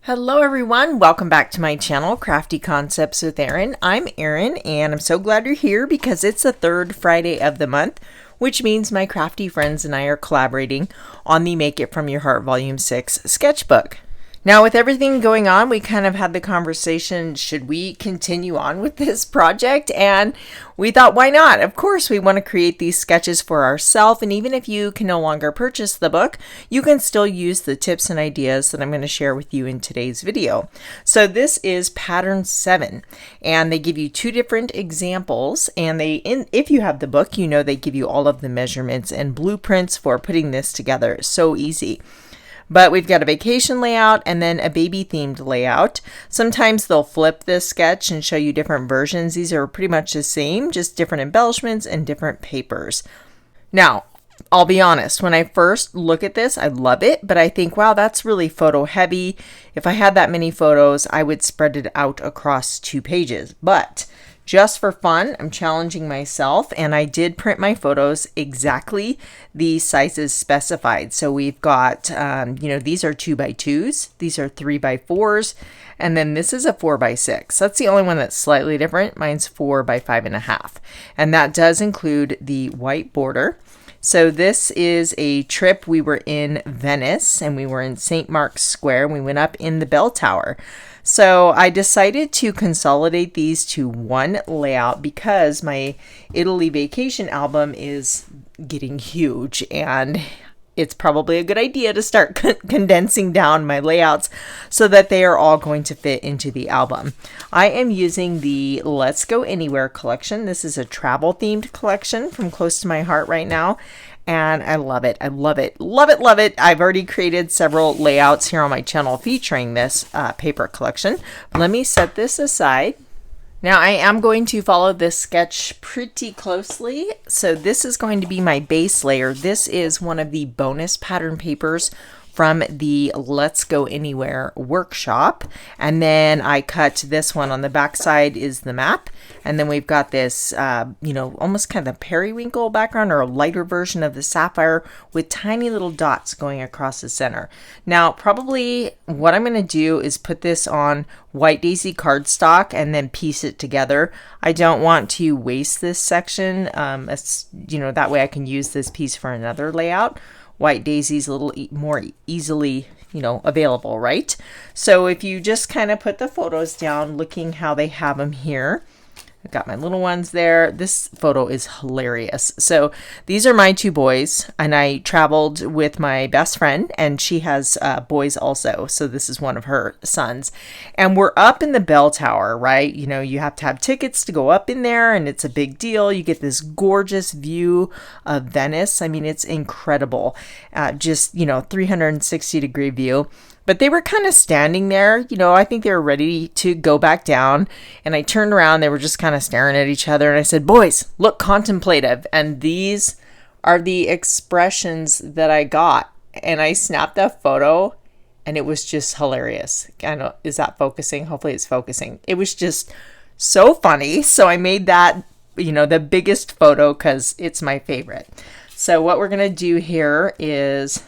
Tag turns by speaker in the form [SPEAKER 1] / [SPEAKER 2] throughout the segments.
[SPEAKER 1] Hello everyone, welcome back to my channel, Crafty Concepts with Erin. I'm Erin and I'm so glad you're here because it's the third Friday of the month, which means my crafty friends and I are collaborating on the Make It From Your Heart Volume 6 sketchbook. Now with everything going on, we kind of had the conversation, should we continue on with this project? And we thought, why not? Of course, we want to create these sketches for ourselves. And even if you can no longer purchase the book, you can still use the tips and ideas that I'm going to share with you in today's video. So this is pattern 7, and they give you two different examples. And if you have the book, you know they give you all of the measurements and blueprints for putting this together. It's so easy. But we've got a vacation layout and then a baby themed layout. Sometimes they'll flip this sketch and show you different versions. These are pretty much the same, just different embellishments and different papers. Now, I'll be honest, when I first look at this, I love it, but I think, wow, that's really photo heavy. If I had that many photos, I would spread it out across 2 pages. But just for fun, I'm challenging myself, and I did print my photos exactly the sizes specified. So we've got, these are 2x2s, these are 3x4s, and then this is a 4x6. That's the only one that's slightly different. Mine's 4x5.5, and that does include the white border. So this is a trip. We were in Venice and we were in St. Mark's Square, and we went up in the bell tower. So I decided to consolidate these to one layout because my Italy vacation album is getting huge, and it's probably a good idea to start condensing down my layouts so that they are all going to fit into the album. I am using the Let's Go Anywhere collection. This is a travel themed collection from close to my heart right now. And I love it. I love it. Love it. Love it. I've already created several layouts here on my channel featuring this paper collection. Let me set this aside. Now I am going to follow this sketch pretty closely. So this is going to be my base layer. This is one of the bonus pattern papers from the Let's Go Anywhere workshop. And then I cut this one. On the back side is the map. And then we've got this, almost kind of periwinkle background, or a lighter version of the sapphire with tiny little dots going across the center. Now, probably what I'm going to do is put this on white daisy cardstock and then piece it together. I don't want to waste this section. That way I can use this piece for another layout. White daisy's a little more easily, available, right? So if you just kind of put the photos down, looking how they have them here. I've got my little ones there. This photo is hilarious. So these are my 2 boys, and I traveled with my best friend, and she has boys also. So this is one of her sons. And we're up in the bell tower, right? You have to have tickets to go up in there, and it's a big deal. You get this gorgeous view of Venice. I mean, it's incredible. 360-degree view. But they were kind of standing there, I think they were ready to go back down. And I turned around, they were just kind of staring at each other. And I said, boys, look contemplative. And these are the expressions that I got. And I snapped a photo, and it was just hilarious. I know, is that focusing? Hopefully it's focusing. It was just so funny. So I made that, the biggest photo because it's my favorite. So what we're going to do here is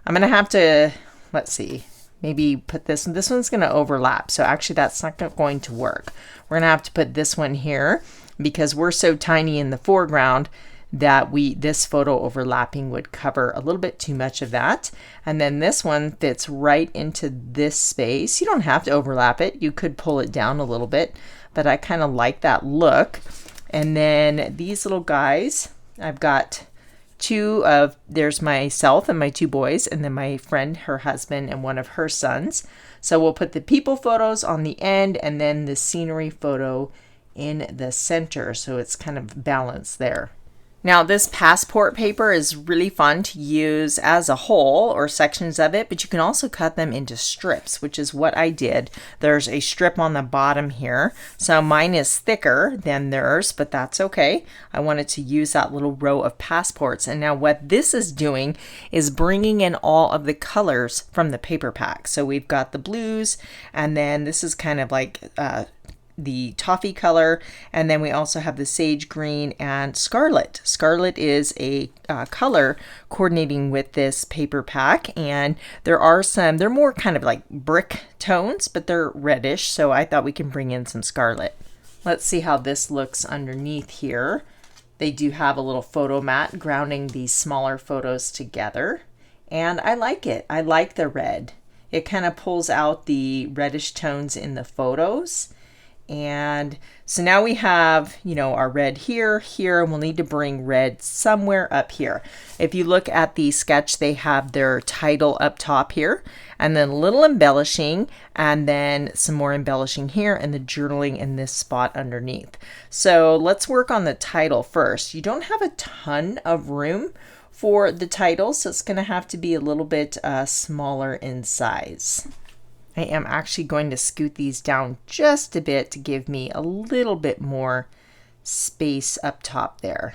[SPEAKER 1] I'm going to have to, let's see. Maybe put this one's going to overlap. So actually that's not going to work. We're going to have to put this one here because we're so tiny in the foreground that this photo overlapping would cover a little bit too much of that. And then this one fits right into this space. You don't have to overlap it. You could pull it down a little bit, but I kind of like that look. And then these little guys, I've got there's myself and my 2 boys, and then my friend, her husband, and one of her sons. So we'll put the people photos on the end and then the scenery photo in the center. So it's kind of balanced there. Now this passport paper is really fun to use as a whole or sections of it, but you can also cut them into strips, which is what I did. There's a strip on the bottom here. So mine is thicker than theirs, but that's okay. I wanted to use that little row of passports. And now what this is doing is bringing in all of the colors from the paper pack. So we've got the blues, and then this is kind of like the toffee color, and then we also have the sage green and scarlet. Scarlet is a color coordinating with this paper pack, and there are some, they're more kind of like brick tones, but they're reddish, so I thought we can bring in some scarlet. Let's see how this looks underneath here. They do have a little photo mat grounding these smaller photos together, and I like it. I like the red. It kind of pulls out the reddish tones in the photos. And so now we have, you know, our red here, and we'll need to bring red somewhere up here. If you look at the sketch, they have their title up top here, and then a little embellishing, and then some more embellishing here, and the journaling in this spot underneath. So let's work on the title first. You don't have a ton of room for the title, so it's going to have to be a little bit smaller in size. I am actually going to scoot these down just a bit to give me a little bit more space up top there.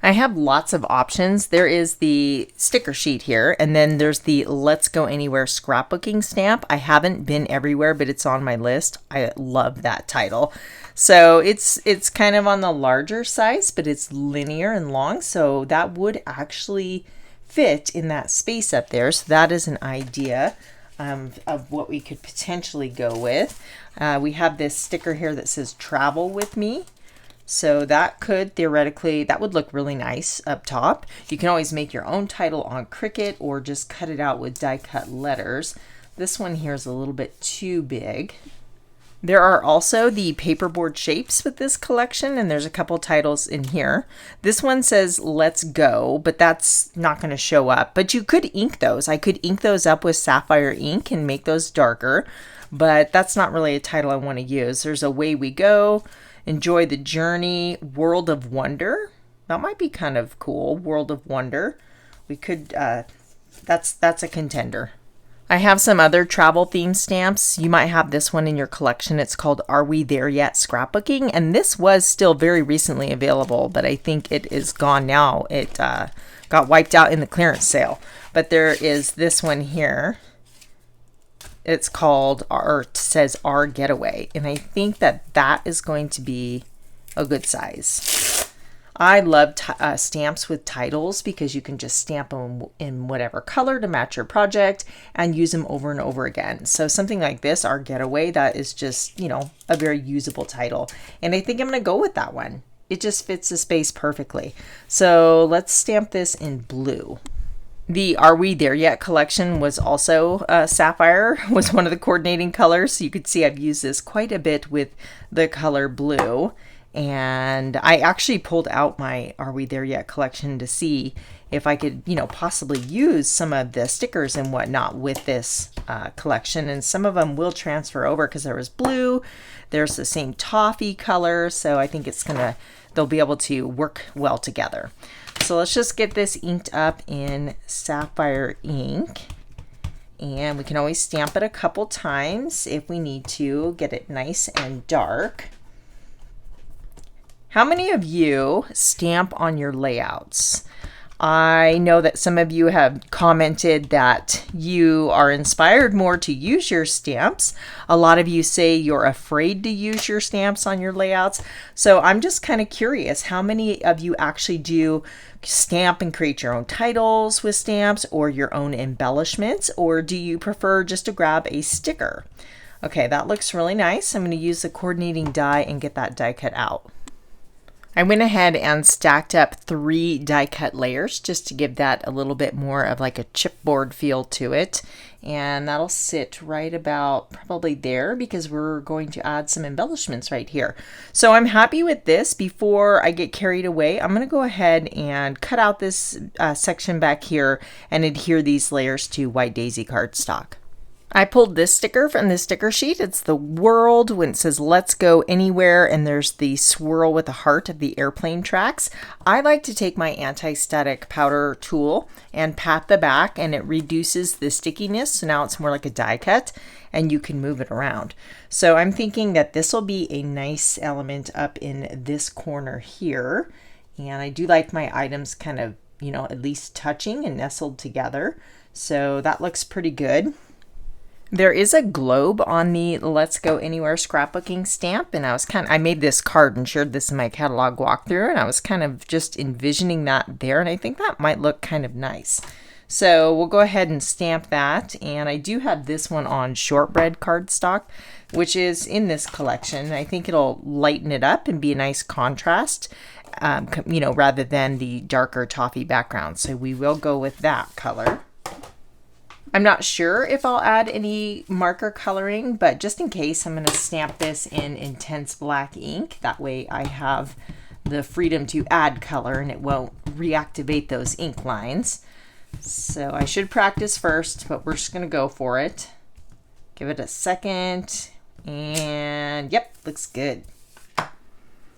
[SPEAKER 1] I have lots of options. There is the sticker sheet here, and then there's the Let's Go Anywhere scrapbooking stamp. I haven't been everywhere, but it's on my list. I love that title. So it's kind of on the larger size, but it's linear and long, so that would actually fit in that space up there. So that is an idea of what we could potentially go with. We have this sticker here that says Travel With Me. So that could theoretically, that would look really nice up top. You can always make your own title on Cricut or just cut it out with die cut letters. This one here is a little bit too big. There are also the paperboard shapes with this collection, and there's a couple titles in here. This one says Let's Go, but that's not going to show up. But you could ink those. I could ink those up with sapphire ink and make those darker, but that's not really a title I want to use. There's Away We Go, Enjoy the Journey, World of Wonder. That might be kind of cool, World of Wonder. We could, that's a contender. I have some other travel theme stamps. You might have this one in your collection. It's called Are We There Yet Scrapbooking, and this was still very recently available, but I think it is gone now. It got wiped out in the clearance sale. But there is this one here. It's called, or it says Our Getaway, and I think that is going to be a good size. I love stamps with titles because you can just stamp them in whatever color to match your project and use them over and over again. So something like this, Our Getaway, that is just, you know, a very usable title. And I think I'm going to go with that one. It just fits the space perfectly. So let's stamp this in blue. The Are We There Yet collection was also sapphire, was one of the coordinating colors. So you could see I've used this quite a bit with the color blue. And I actually pulled out my Are We There Yet collection to see if I could, you know, possibly use some of the stickers and whatnot with this collection. And some of them will transfer over because there was blue, there's the same toffee color. So I think they'll be able to work well together. So let's just get this inked up in sapphire ink. And we can always stamp it a couple times if we need to get it nice and dark. How many of you stamp on your layouts? I know that some of you have commented that you are inspired more to use your stamps. A lot of you say you're afraid to use your stamps on your layouts. So I'm just kind of curious, how many of you actually do stamp and create your own titles with stamps or your own embellishments, or do you prefer just to grab a sticker? Okay, that looks really nice. I'm going to use the coordinating die and get that die cut out. I went ahead and stacked up 3 die cut layers just to give that a little bit more of like a chipboard feel to it. And that'll sit right about probably there because we're going to add some embellishments right here. So I'm happy with this. Before I get carried away, I'm going to go ahead and cut out this section back here and adhere these layers to White Daisy cardstock. I pulled this sticker from the sticker sheet. It's the world when it says Let's Go Anywhere, and there's the swirl with the heart of the airplane tracks. I like to take my anti-static powder tool and pat the back, and it reduces the stickiness. So now it's more like a die cut and you can move it around. So I'm thinking that this will be a nice element up in this corner here. And I do like my items kind of, you know, at least touching and nestled together. So that looks pretty good. There is a globe on the Let's Go Anywhere scrapbooking stamp, and I made this card and shared this in my catalog walkthrough, and I was kind of just envisioning that there, and I think that might look kind of nice. So we'll go ahead and stamp that, and I do have this one on shortbread cardstock, which is in this collection. I think it'll lighten it up and be a nice contrast, you know, rather than the darker toffee background. So we will go with that color. I'm not sure if I'll add any marker coloring, but just in case, I'm going to stamp this in intense black ink. That way I have the freedom to add color and it won't reactivate those ink lines. So I should practice first, but we're just going to go for it. Give it a second, and yep, looks good.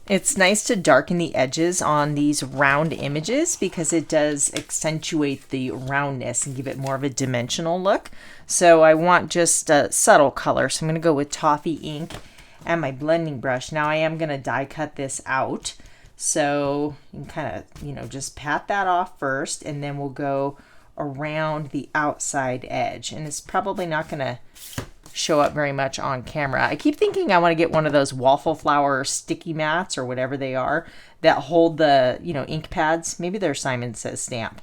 [SPEAKER 1] It's nice to darken the edges on these round images because it does accentuate the roundness and give it more of a dimensional look. So I want just a subtle color. So I'm going to go with toffee ink and my blending brush. Now I am going to die cut this out. So you can kind of, you know, just pat that off first, and then we'll go around the outside edge. And it's probably not going to show up very much on camera. I keep thinking I want to get one of those waffle flower sticky mats or whatever they are that hold the, you know, ink pads. Maybe they're Simon Says stamp.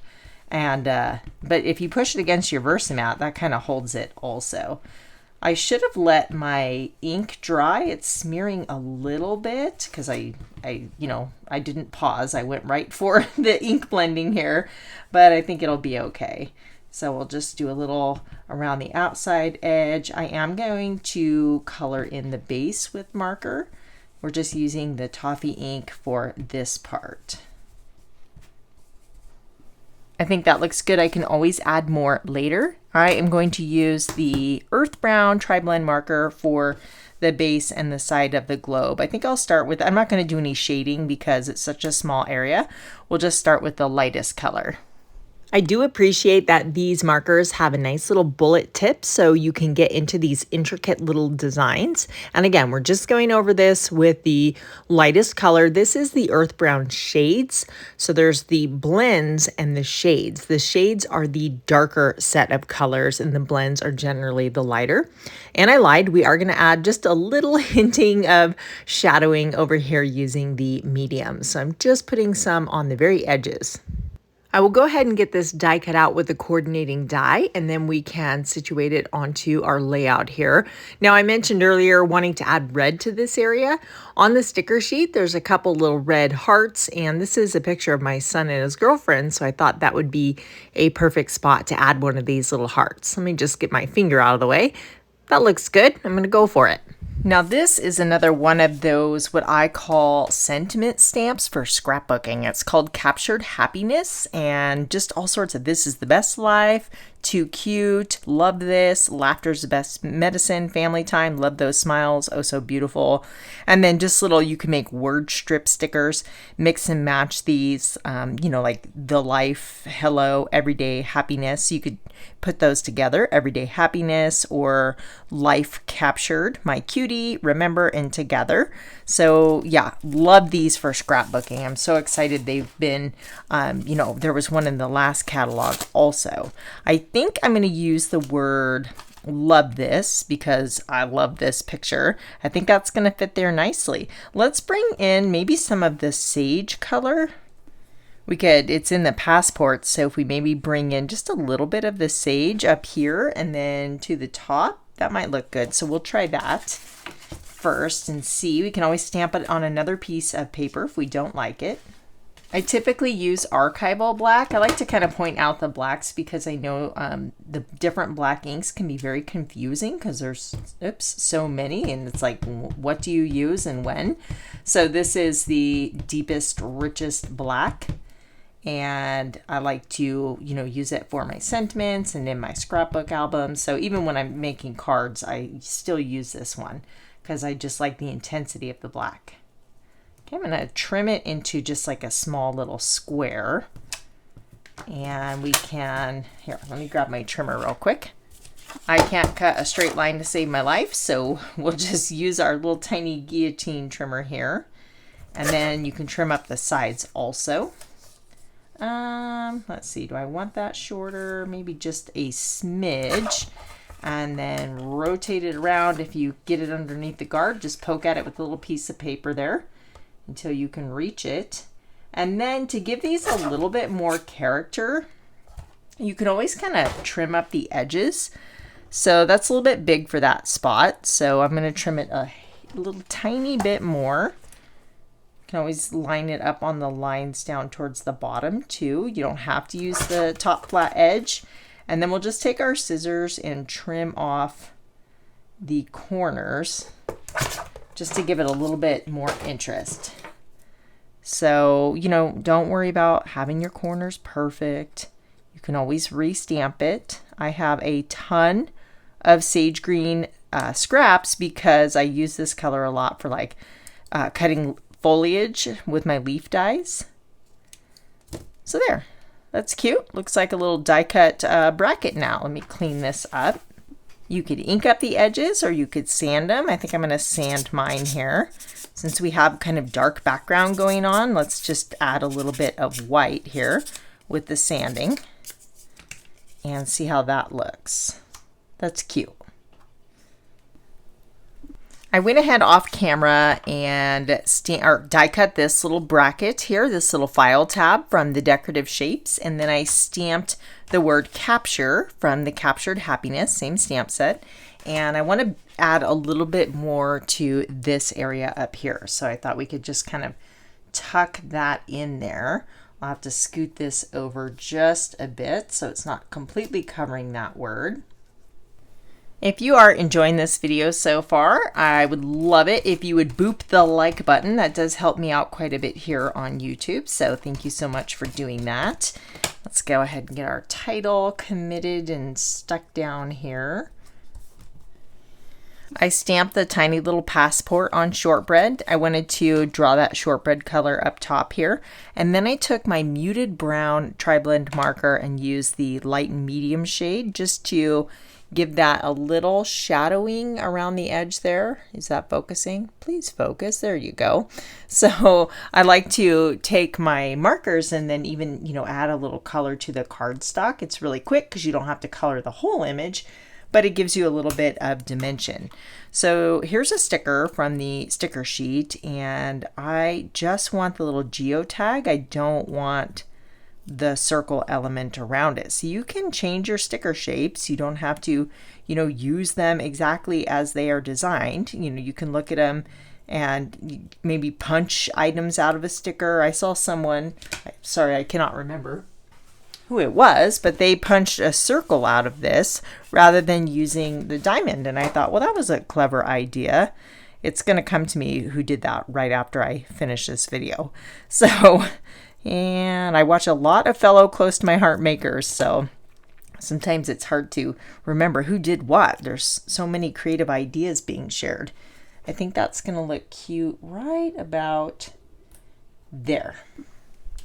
[SPEAKER 1] And but if you push it against your Versamat, that kind of holds it also. I should have let my ink dry. It's smearing a little bit because I didn't pause. I went right for the ink blending here, but I think it'll be okay. So we'll just do a little around the outside edge. I am going to color in the base with marker. We're just using the toffee ink for this part. I think that looks good. I can always add more later. I am going to use the Earth Brown Tri-Blend marker for the base and the side of the globe. I think I'll start with, I'm not going to do any shading because it's such a small area. We'll just start with the lightest color. I do appreciate that these markers have a nice little bullet tip so you can get into these intricate little designs. And again, we're just going over this with the lightest color. This is the Earth Brown shades. So there's the blends and the shades. The shades are the darker set of colors and the blends are generally the lighter. And I lied, we are going to add just a little hinting of shadowing over here using the medium. So I'm just putting some on the very edges. I will go ahead and get this die cut out with the coordinating die, and then we can situate it onto our layout here. Now, I mentioned earlier wanting to add red to this area. On the sticker sheet, there's a couple little red hearts, and this is a picture of my son and his girlfriend, so I thought that would be a perfect spot to add one of these little hearts. Let me just get my finger out of the way. That looks good. I'm going to go for it. Now this is another one of those what I call sentiment stamps for scrapbooking. It's called Captured Happiness, and just all sorts of this is the best life, too cute, love this, laughter's the best medicine, family time, love those smiles, oh so beautiful. And then just little, you can make word strip stickers, mix and match these, you know, like the life, hello, everyday happiness. You could put those together, everyday happiness or life captured, my cutie, remember, and together. So yeah, love these for scrapbooking. I'm so excited they've been, you know, there was one in the last catalog also. I think I'm going to use the word love this because I love this picture. I think that's going to fit there nicely. Let's bring in maybe some of the sage color. We could, it's in the passport, so if we maybe bring in just a little bit of the sage up here and then to the top, that might look good. So we'll try that first and see. We can always stamp it on another piece of paper if we don't like it. I typically use archival black. I like to kind of point out the blacks because I know the different black inks can be very confusing because there's so many, and it's like, what do you use and when? So this is the deepest, richest black. And I like to, you know, use it for my sentiments and in my scrapbook albums. So even when I'm making cards, I still use this one because I just like the intensity of the black. Okay, I'm going to trim it into just like a small little square. And we can, here, let me grab my trimmer real quick. I can't cut a straight line to save my life, so we'll just use our little tiny guillotine trimmer here. And then you can trim up the sides also. Let's see, do I want that shorter? Maybe just a smidge. and then rotate it around. If you get it underneath the guard, just poke at it with a little piece of paper there until you can reach it. And then to give these a little bit more character, you can always kind of trim up the edges. So that's a little bit big for that spot. So I'm going to trim it a little tiny bit more. You can always line it up on the lines down towards the bottom too. You don't have to use the top flat edge. And then we'll just take our scissors and trim off the corners just to give it a little bit more interest. So, you know, don't worry about having your corners perfect. You can always re-stamp it. I have a ton of sage green scraps because I use this color a lot for like cutting foliage with my leaf dies. So there, that's cute. Looks like a little die cut bracket now. Let me clean this up. You could ink up the edges or you could sand them. I think I'm going to sand mine here. Since we have kind of dark background going on, let's just add a little bit of white here with the sanding and see how that looks. That's cute. I went ahead off camera and die cut this little bracket here, this little file tab from the Decorative Shapes, and then I stamped the word capture from the Captured Happiness, same stamp set, and I want to add a little bit more to this area up here. So I thought we could just kind of tuck that in there. I'll have to scoot this over just a bit so it's not completely covering that word. If you are enjoying this video so far, I would love it if you would boop the like button. That does help me out quite a bit here on YouTube, so thank you so much for doing that. Let's go ahead and get our title committed and stuck down here. I stamped the tiny little passport on shortbread. I wanted to draw that shortbread color up top here. And then I took my muted brown tri-blend marker and used the light and medium shade just to give that a little shadowing around the edge there. Is that focusing? Please focus. There you go. So I like to take my markers and then even, you know, add a little color to the cardstock. It's really quick because you don't have to color the whole image, but it gives you a little bit of dimension. So here's a sticker from the sticker sheet, and I just want the little geotag. I don't want the circle element around it. So you can change your sticker shapes. You don't have to, you know, use them exactly as they are designed. You know, you can look at them and maybe punch items out of a sticker. I saw someone, sorry, I cannot remember who it was, but they punched a circle out of this rather than using the diamond. And I thought, well, that was a clever idea. It's going to come to me who did that right after I finish this video. So, and I watch a lot of fellow close to my heart makers, so sometimes it's hard to remember who did what. There's so many creative ideas being shared. I think that's going to look cute right about there.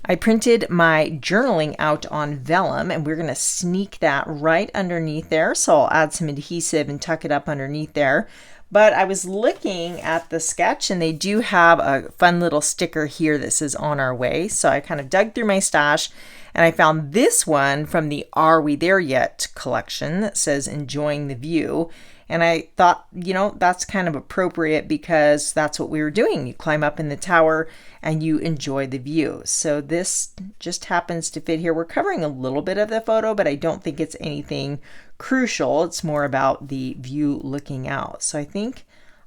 [SPEAKER 1] I printed my journaling out on vellum, and we're going to sneak that right underneath there. So I'll add some adhesive and tuck it up underneath there. But I was looking at the sketch, and they do have a fun little sticker here that says "On Our Way." So I kind of dug through my stash, and I found this one from the Are We There Yet collection that says "Enjoying the View." And I thought, you know, that's kind of appropriate because that's what we were doing. You climb up in the tower and you enjoy the view. So this just happens to fit here. We're covering a little bit of the photo, but I don't think it's anything crucial. It's more about the view looking out. So I think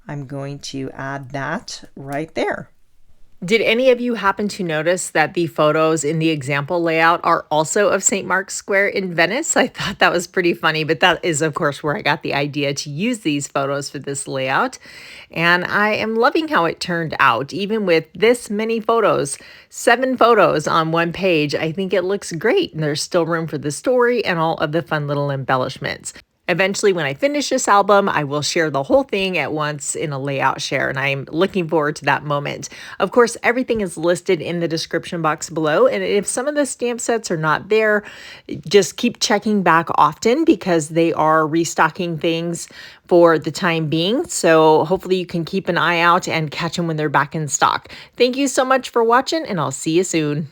[SPEAKER 1] I'm going to add that right there. Did any of you happen to notice that the photos in the example layout are also of St. Mark's Square in Venice? I thought that was pretty funny, but that is, of course, where I got the idea to use these photos for this layout. And I am loving how it turned out. Even with this many photos, 7 photos on one page, I think it looks great. And there's still room for the story and all of the fun little embellishments. Eventually, when I finish this album, I will share the whole thing at once in a layout share, and I'm looking forward to that moment. Of course, everything is listed in the description box below, and if some of the stamp sets are not there, just keep checking back often because they are restocking things for the time being. So hopefully you can keep an eye out and catch them when they're back in stock. Thank you so much for watching, and I'll see you soon.